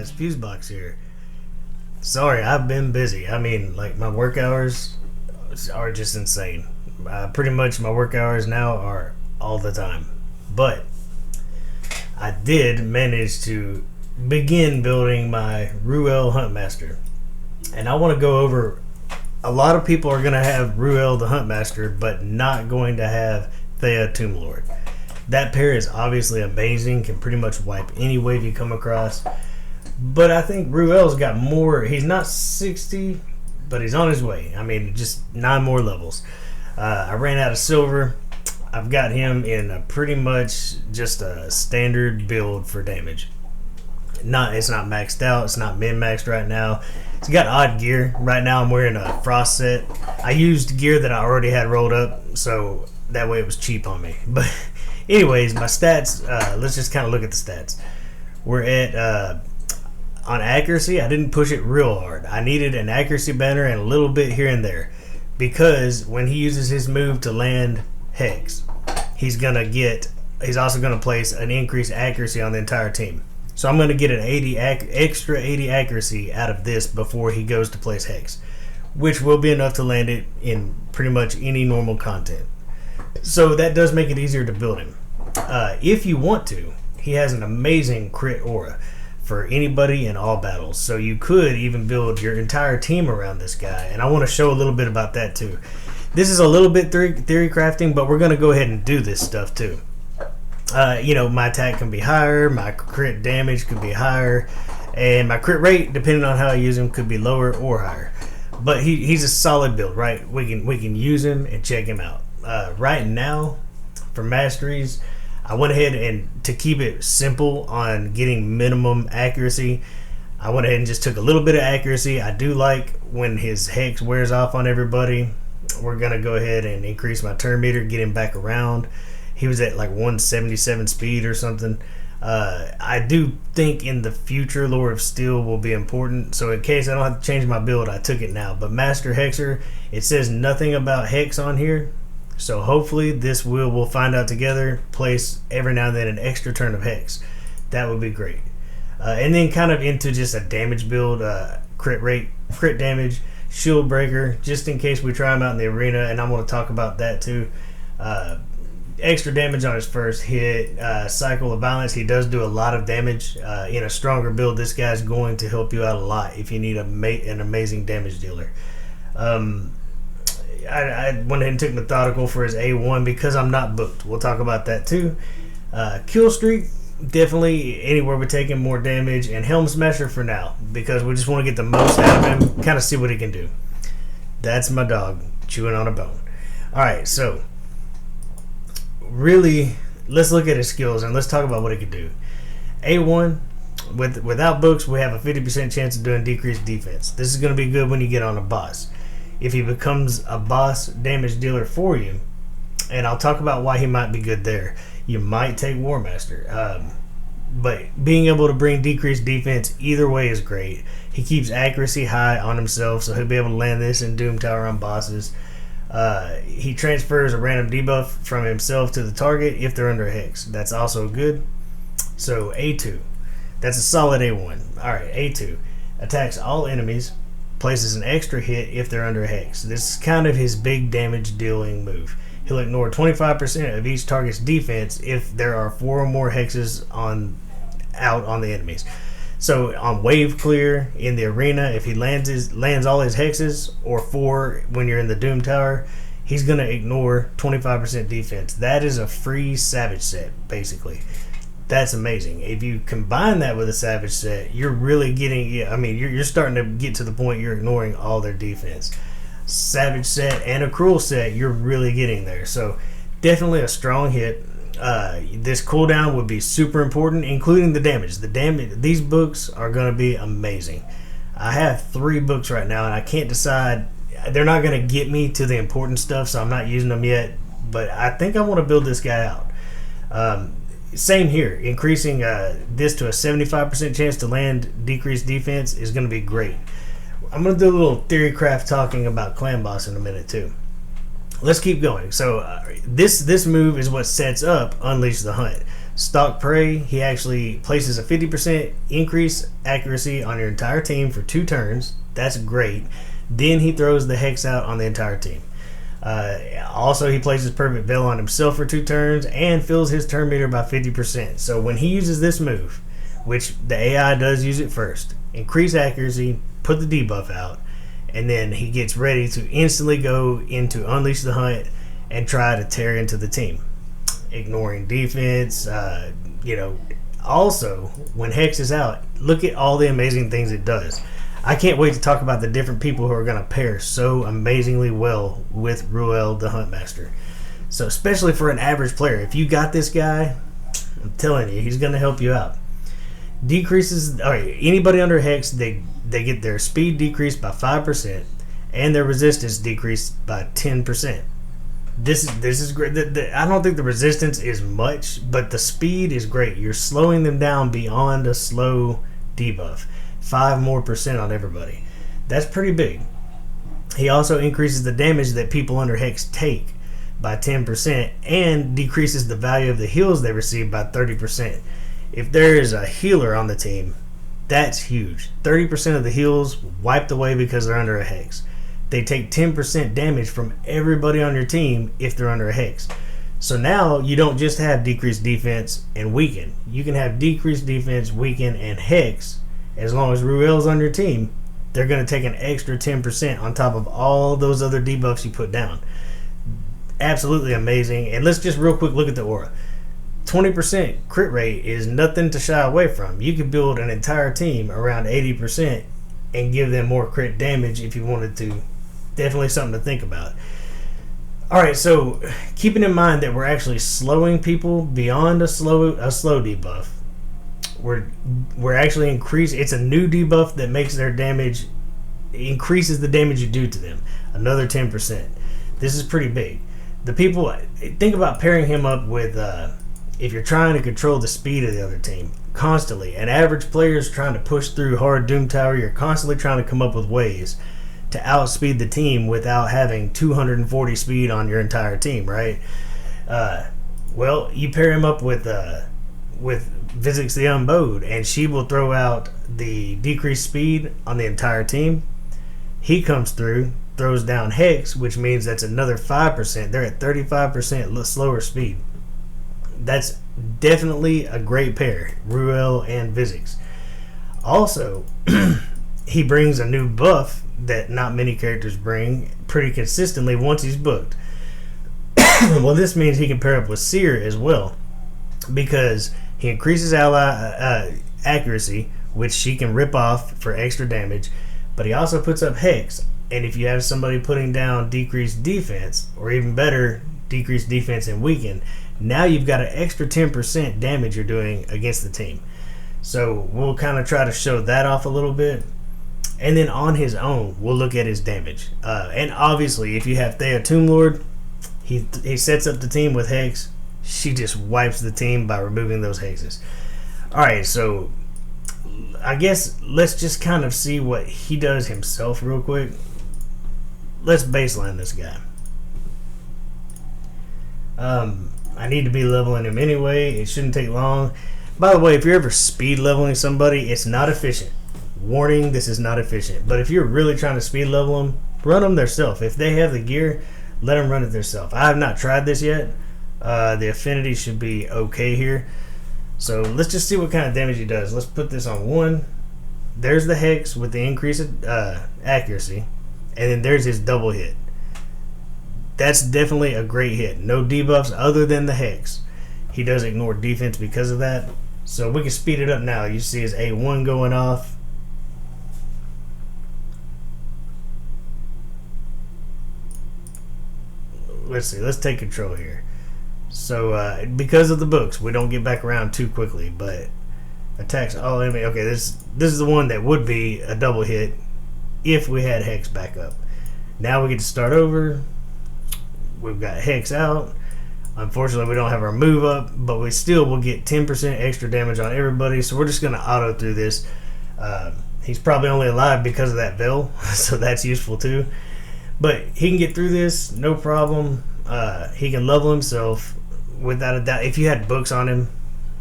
guys, Fusebox here. Sorry, I've been busy. I mean, like, my work hours are just insane. Pretty much my work hours now are all the time. But I did manage to begin building my Ruel Huntmaster. And I want to go over, a lot of people are going to have Ruel the Huntmaster, but not going to have Thea Tomb Lord. That pair is obviously amazing, can pretty much wipe any wave you come across. But I think Ruel's got more. He's not 60, but he's on his way. I mean, just 9 more levels. I ran out of silver. I've got him in a pretty much just a standard build for damage. It's not maxed out. It's not min-maxed right now. It's got odd gear. Right now I'm wearing a frost set. I used gear that I already had rolled up, so that way it was cheap on me. But anyways, my stats, let's just kind of look at the stats. We're at, on accuracy, I didn't push it real hard. I needed an accuracy banner and a little bit here and there. Because when he uses his move to land Hex, he's also going to place an increased accuracy on the entire team. So I'm going to get an extra 80 accuracy out of this before he goes to place Hex, which will be enough to land it in pretty much any normal content. So that does make it easier to build him. If you want to, he has an amazing crit aura for anybody in all battles. So you could even build your entire team around this guy. And I want to show a little bit about that too. This is a little bit theory crafting, but we're going to go ahead and do this stuff too. My attack can be higher, my crit damage could be higher, and my crit rate, depending on how I use him, could be lower or higher. But he's a solid build, right? We can use him and check him out. Right now, for masteries, I went ahead and, to keep it simple on getting minimum accuracy, I went ahead and just took a little bit of accuracy. I do like when his Hex wears off on everybody. We're going to go ahead and increase my turn meter, get him back around. He was at like 177 speed or something. I do think in the future Lord of Steel will be important. So in case I don't have to change my build, I took it now. But Master Hexer, it says nothing about Hex on here. So hopefully this we'll find out together. Place every now and then an extra turn of Hex. That would be great. And then kind of into just a damage build, crit rate, crit damage, shield breaker, just in case we try him out in the arena. And I'm going to talk about that too. Extra damage on his first hit, cycle of violence. He does do a lot of damage. In a stronger build, this guy's going to help you out a lot if you need an amazing damage dealer. I went ahead and took Methodical for his A1 because I'm not booked. We'll talk about that too. Kill streak, definitely anywhere we're taking more damage, and Helm Smasher for now because we just want to get the most out of him, kind of see what he can do. That's my dog chewing on a bone. Alright, so really, let's look at his skills and let's talk about what he can do. A1, without books, we have a 50% chance of doing decreased defense. This is going to be good when you get on a boss. If he becomes a boss damage dealer for you, and I'll talk about why he might be good there, you might take War Master. But being able to bring decreased defense either way is great. He keeps accuracy high on himself, so he'll be able to land this in Doom Tower on bosses. He transfers a random debuff from himself to the target if they're under a Hex. That's also good. So A2. That's a solid A1. Alright, A2. Attacks all enemies. Places an extra hit if they're under a Hex. This is kind of his big damage dealing move. He'll ignore 25% of each target's defense if there are 4 or more Hexes out on the enemies. So on wave clear in the arena, if he lands all his Hexes, or 4 when you're in the Doom Tower, he's going to ignore 25% defense. That is a free Savage set, basically. That's amazing. If you combine that with a Savage set, you're really getting, you're starting to get to the point you're ignoring all their defense. Savage set and a Cruel set, you're really getting there. So definitely a strong hit. This cooldown would be super important, including the damage. These books are going to be amazing. I have 3 books right now, and I can't decide. They're not going to get me to the important stuff, so I'm not using them yet. But I think I want to build this guy out. Same here. Increasing this to a 75% chance to land decreased defense is going to be great. I'm going to do a little theory craft talking about Clan Boss in a minute too. Let's keep going. So this move is what sets up Unleash the Hunt. Stalk Prey, he actually places a 50% increase accuracy on your entire team for 2 turns. That's great. Then he throws the Hex out on the entire team. Also, he places Perfect Veil on himself for 2 turns and fills his turn meter by 50%. So when he uses this move, which the AI does use it first, increase accuracy, put the debuff out, and then he gets ready to instantly go into Unleash the Hunt and try to tear into the team, ignoring defense. Also, when Hex is out, look at all the amazing things it does. I can't wait to talk about the different people who are going to pair so amazingly well with Ruel the Huntmaster. So especially for an average player, if you got this guy, I'm telling you, he's going to help you out. Decreases, all right, anybody under Hex, they get their speed decreased by 5% and their resistance decreased by 10%. This is great. I don't think the resistance is much, but the speed is great. You're slowing them down beyond a slow debuff. 5% more on everybody. That's pretty big. He also increases the damage that people under Hex take by 10% and decreases the value of the heals they receive by 30%. If there is a healer on the team, that's huge. 30% of the heals wiped away because they're under a Hex. They take 10% damage from everybody on your team if they're under a Hex. So now you don't just have decreased defense and weaken. You can have decreased defense, weaken, and Hex. As long as Ruel's on your team, they're going to take an extra 10% on top of all those other debuffs you put down. Absolutely amazing. And let's just real quick look at the aura. 20% crit rate is nothing to shy away from. You could build an entire team around 80% and give them more crit damage if you wanted to. Definitely something to think about. Alright, so keeping in mind that we're actually slowing people beyond a slow debuff, we're actually increasing. It's a new debuff that makes their damage, increases the damage you do to them another 10%. This is pretty big. The people, think about pairing him up with if you're trying to control the speed of the other team constantly. An average player is trying to push through hard Doom Tower. You're constantly trying to come up with ways to outspeed the team without having 240 speed on your entire team, right? Well, you pair him up with Visix the Unbowed, and she will throw out the decreased speed on the entire team. He comes through, throws down Hex, which means that's another 5%. They're at 35% slower speed. That's definitely a great pair, Ruel and Visix. Also, he brings a new buff that not many characters bring pretty consistently once he's booked. Well, this means he can pair up with Seer as well, because he increases ally accuracy, which she can rip off for extra damage, but he also puts up Hex. And if you have somebody putting down decreased defense, or even better, decreased defense and weaken, now you've got an extra 10% damage you're doing against the team. So we'll kind of try to show that off a little bit. And then on his own, we'll look at his damage. And obviously, if you have Thea Tomb Lord, he sets up the team with Hex. She just wipes the team by removing those Hexes. Alright, so I guess let's just kind of see what he does himself real quick. Let's baseline this guy. I need to be leveling him anyway. It shouldn't take long. By the way, if you're ever speed leveling somebody, it's not efficient. Warning, this is not efficient. But if you're really trying to speed level them, run them themselves. If they have the gear, let them run it themselves. I have not tried this yet. The affinity should be okay here. So let's just see what kind of damage he does. Let's put this on 1. There's the Hex with the increased accuracy. And then there's his double hit. That's definitely a great hit. No debuffs other than the Hex. He does ignore defense because of that. So we can speed it up now. You see his A1 going off. Let's see. Let's take control here. So because of the books, we don't get back around too quickly. But attacks all enemy. Okay, this is the one that would be a double hit if we had Hex back up. Now we get to start over. We've got Hex out. Unfortunately, we don't have our move up, but we still will get 10% extra damage on everybody. So we're just going to auto through this. He's probably only alive because of that veil, so that's useful too. But he can get through this, no problem. He can level himself without a doubt. If you had books on him,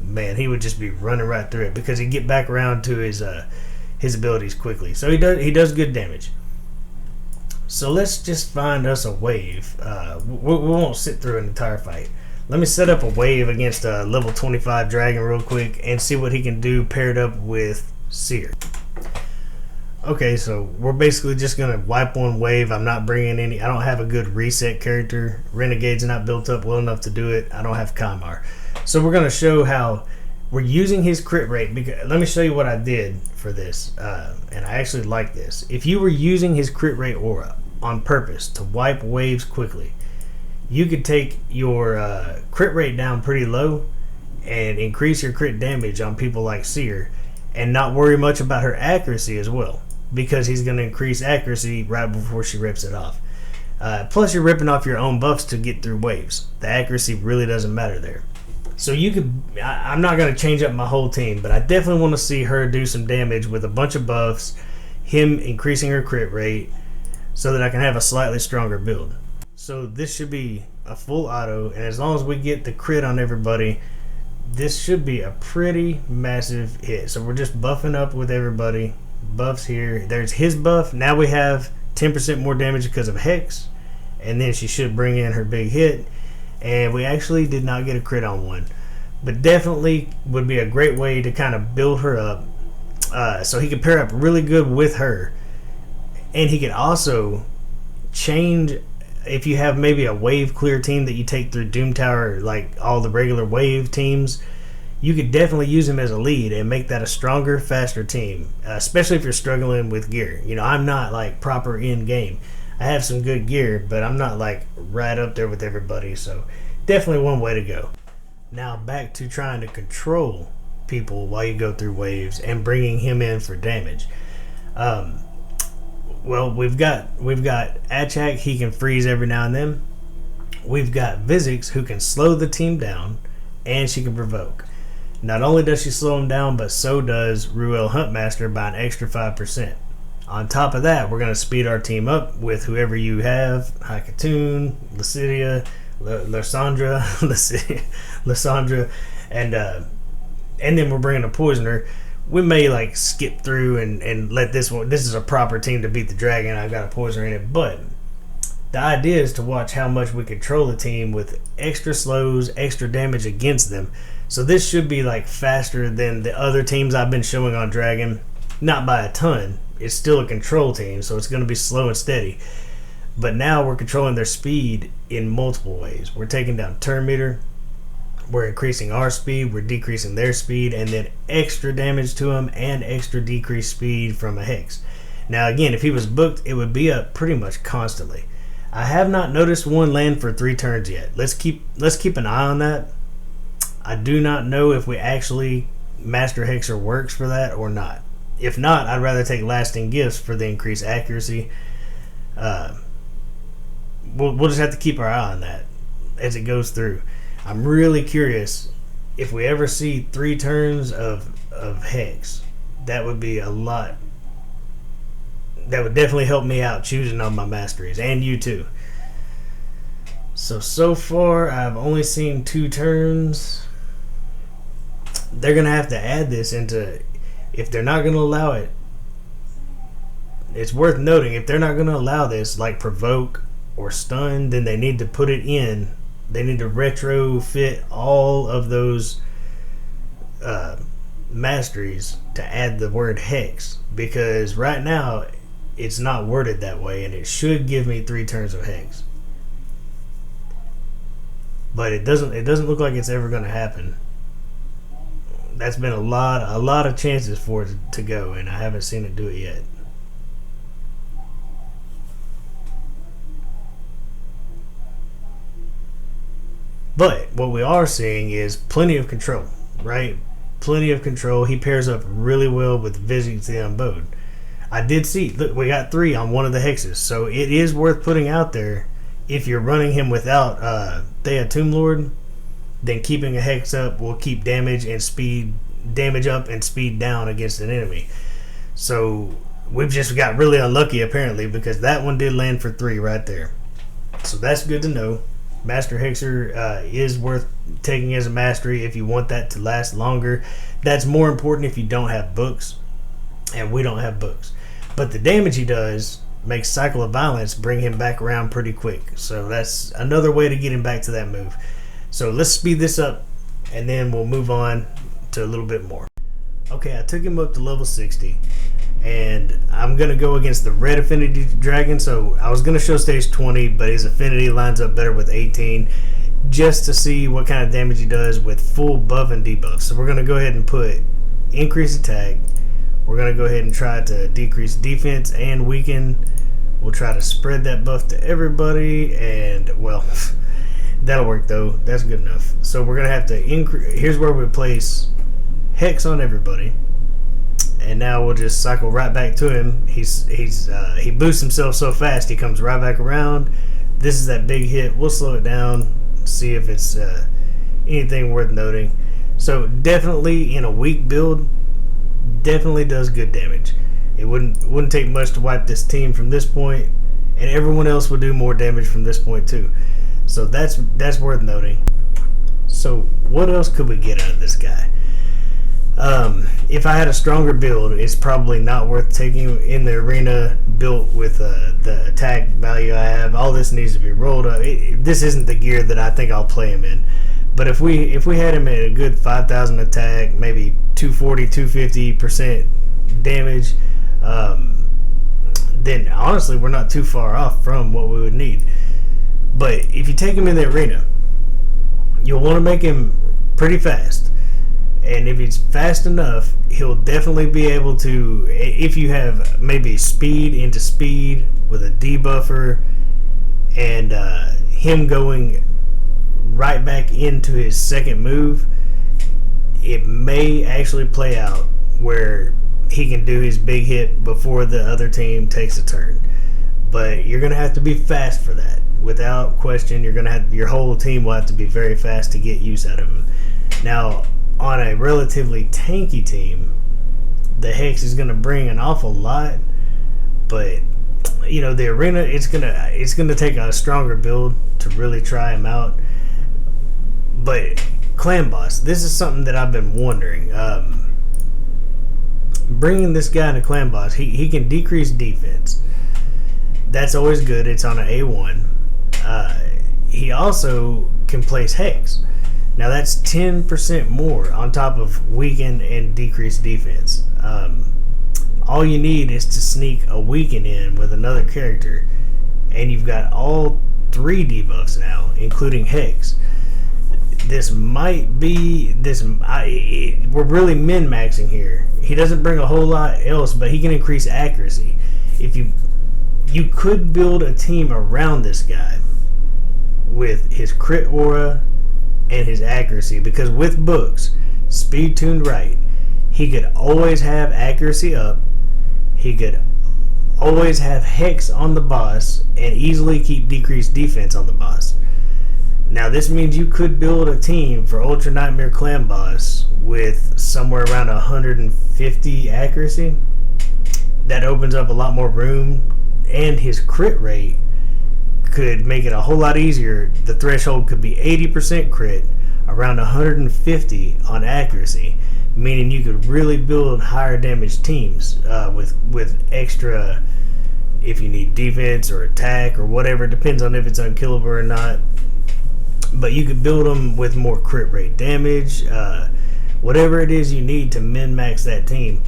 man, he would just be running right through it because he'd get back around to his abilities quickly. So he does good damage. So let's just find us a wave. We won't sit through an entire fight. Let me set up a wave against a level 25 dragon real quick and see what he can do paired up with Seer. Okay, so we're basically just going to wipe one wave. I'm not bringing any. I don't have a good reset character. Renegade's not built up well enough to do it. I don't have Kymar. So we're going to show how we're using his crit rate. Because, let me show you what I did for this. And I actually like this. If you were using his crit rate aura on purpose to wipe waves quickly, you could take your crit rate down pretty low and increase your crit damage on people like Seer and not worry much about her accuracy as well, because he's going to increase accuracy right before she rips it off. Plus, you're ripping off your own buffs to get through waves. The accuracy really doesn't matter there. So you could. I'm not going to change up my whole team, but I definitely want to see her do some damage with a bunch of buffs, him increasing her crit rate, so that I can have a slightly stronger build. So this should be a full auto, and as long as we get the crit on everybody, this should be a pretty massive hit. So we're just buffing up with everybody. Buffs here. There's his buff. Now we have 10% more damage because of Hex, and then she should bring in her big hit. And we actually did not get a crit on one, but definitely would be a great way to kind of build her up, so he could pair up really good with her. And he could also change, if you have maybe a wave clear team that you take through Doom Tower, like all the regular wave teams, you could definitely use him as a lead and make that a stronger, faster team, especially if you're struggling with gear. You know, I'm not like proper in game. I have some good gear, but I'm not like right up there with everybody, so definitely one way to go. Now back to trying to control people while you go through waves and bringing him in for damage. Well, we've got Achak, he can freeze every now and then. We've got Vizix, who can slow the team down, and she can provoke. Not only does she slow him down, but so does Ruel Huntmaster by an extra 5%. On top of that, we're going to speed our team up with whoever you have, Haikatoon, Lucidia, Lysandra, and then we're bringing a Poisoner. We may like skip through and let this one. This is a proper team to beat the dragon. I've got a Poisoner in it, but the idea is to watch how much we control the team with extra slows, extra damage against them. So this should be like faster than the other teams I've been showing on Dragon. Not by a ton. It's still a control team, so it's going to be slow and steady. But now we're controlling their speed in multiple ways. We're taking down turn meter. We're increasing our speed. We're decreasing their speed. And then extra damage to them and extra decreased speed from a Hex. Now again, if he was booked, it would be up pretty much constantly. I have not noticed one land for 3 turns yet. Let's keep an eye on that. I do not know if we actually Master Hexer works for that or not. If not, I'd rather take Lasting Gifts for the increased accuracy. We'll just have to keep our eye on that as it goes through. I'm really curious if we ever see 3 turns of Hex. That would be a lot. That would definitely help me out choosing on my masteries, and you too. So far I've only seen 2 turns. They're going to have to add this into, if they're not going to allow it, it's worth noting, if they're not going to allow this, like provoke or stun, then they need to put it in. They need to retrofit all of those masteries to add the word Hex, because right now it's not worded that way, and it should give me 3 turns of Hex. But it doesn't look like it's ever going to happen. That's been a lot of chances for it to go, and I haven't seen it do it yet. But what we are seeing is plenty of control, right? Plenty of control. He pairs up really well with Vizix the Unbowed. I did see, look, we got 3 on one of the Hexes, so it is worth putting out there. If you're running him without Thea Tomb Lord, then keeping a Hex up will keep damage up and speed down against an enemy. So we've just got really unlucky apparently, because that one did land for 3 right there. So that's good to know. Master Hexer is worth taking as a mastery if you want that to last longer. That's more important if you don't have books, and we don't have books. But the damage he does makes Cycle of Violence bring him back around pretty quick. So that's another way to get him back to that move. So let's speed this up, and then we'll move on to a little bit more. Okay, I took him up to level 60, and I'm going to go against the Red Affinity Dragon. So I was going to show stage 20, but his affinity lines up better with 18, just to see what kind of damage he does with full buff and debuff. So we're going to go ahead and put increase attack. We're going to go ahead and try to decrease defense and weaken. We'll try to spread that buff to everybody, and, well, that'll work though. That's good enough. So we're going to have to increase. Here's where we place Hex on everybody. And now we'll just cycle right back to him. He boosts himself so fast, he comes right back around. This is that big hit. We'll slow it down, see if it's anything worth noting. So definitely in a weak build, definitely does good damage. It wouldn't take much to wipe this team from this point, and everyone else will do more damage from this point too. So that's worth noting. So what else could we get out of this guy? If I had a stronger build, it's probably not worth taking in the arena built with the attack value I have. All this needs to be rolled up. This isn't the gear that I think I'll play him in. But if we had him at a good 5,000 attack, maybe 240, 250% damage, then honestly we're not too far off from what we would need. But if you take him in the arena, you'll want to make him pretty fast. And if he's fast enough, he'll definitely be able to, if you have maybe speed into speed with a debuffer, and him going right back into his second move, it may actually play out where he can do his big hit before the other team takes a turn. But you're going to have to be fast for that. Without question, your whole team will have to be very fast to get use out of him. Now, on a relatively tanky team, the Hex is going to bring an awful lot, but you know, the arena, it's gonna take a stronger build to really try him out. But Clan Boss, this is something that I've been wondering. Bringing this guy into Clan Boss, he can decrease defense. That's always good. It's on an A1. He also can place Hex. Now that's 10% more on top of weaken and decreased defense. All you need is to sneak a weaken in with another character, and you've got all 3 debuffs now, including Hex. This might be we're really min-maxing here. He doesn't bring a whole lot else, but he can increase accuracy. If you could build a team around this guy with his crit aura and his accuracy, because with books, speed tuned right, he could always have accuracy up, he could always have Hex on the boss, and easily keep decreased defense on the boss. Now this means you could build a team for Ultra Nightmare Clan Boss with somewhere around 150 accuracy. That opens up a lot more room, and his crit rate could make it a whole lot easier. The threshold could be 80% crit, around 150 on accuracy, meaning you could really build higher damage teams with extra, if you need defense or attack or whatever. It depends on if it's unkillable or not. But you could build them with more crit rate damage, whatever it is you need to min-max that team.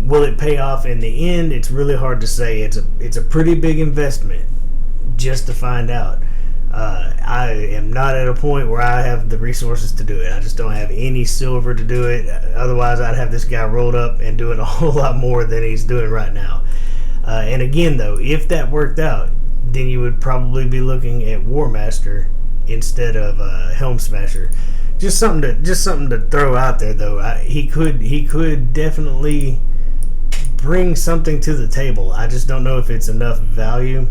Will it pay off in the end? It's really hard to say. It's a pretty big investment just to find out. I am not at a point where I have the resources to do it. I just don't have any silver to do it. Otherwise, I'd have this guy rolled up and doing a whole lot more than he's doing right now. And again, though, if that worked out, then you would probably be looking at War Master instead of Helm Smasher. Just something to throw out there, though. He could definitely bring something to the table. I just don't know if it's enough value.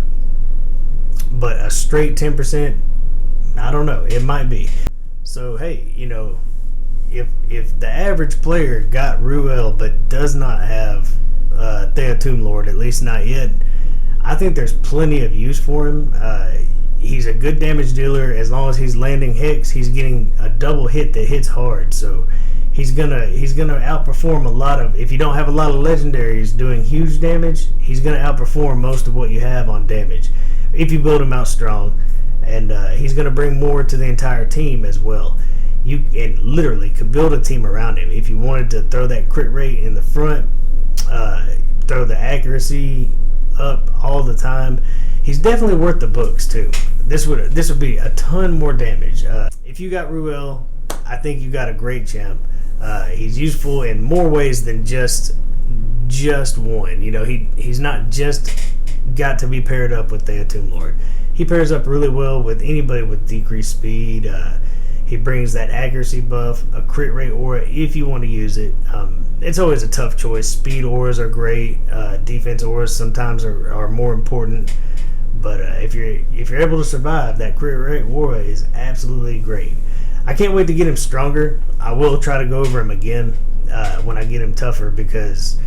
But a straight 10%, I don't know. It might be. So hey, you know, if the average player got Ruel but does not have Thea Tomb Lord, at least not yet, I think there's plenty of use for him. he's a good damage dealer. As long as he's landing hits, he's getting a double hit that hits hard. So he's gonna outperform a lot of. If you don't have a lot of legendaries doing huge damage, he's gonna outperform most of what you have on damage if you build him out strong. And he's gonna bring more to the entire team as well. You literally could build a team around him if you wanted to throw that crit rate in the front, throw the accuracy up all the time. He's definitely worth the books too. This would be a ton more damage. If you got Ruel, I think you got a great champ. He's useful in more ways than just one. You know, he's not just got to be paired up with Thea Tomb Lord. He pairs up really well with anybody with decreased speed. He brings that accuracy buff, a crit rate aura if you want to use it. It's always a tough choice. Speed auras are great. Defense auras sometimes are more important. But if you're able to survive, that crit rate aura is absolutely great. I can't wait to get him stronger. I will try to go over him again when I get him tougher, because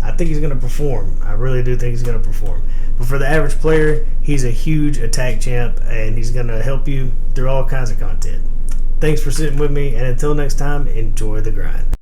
I think he's going to perform. I really do think he's going to perform. But for the average player, he's a huge attack champ, and he's going to help you through all kinds of content. Thanks for sitting with me, and until next time, enjoy the grind.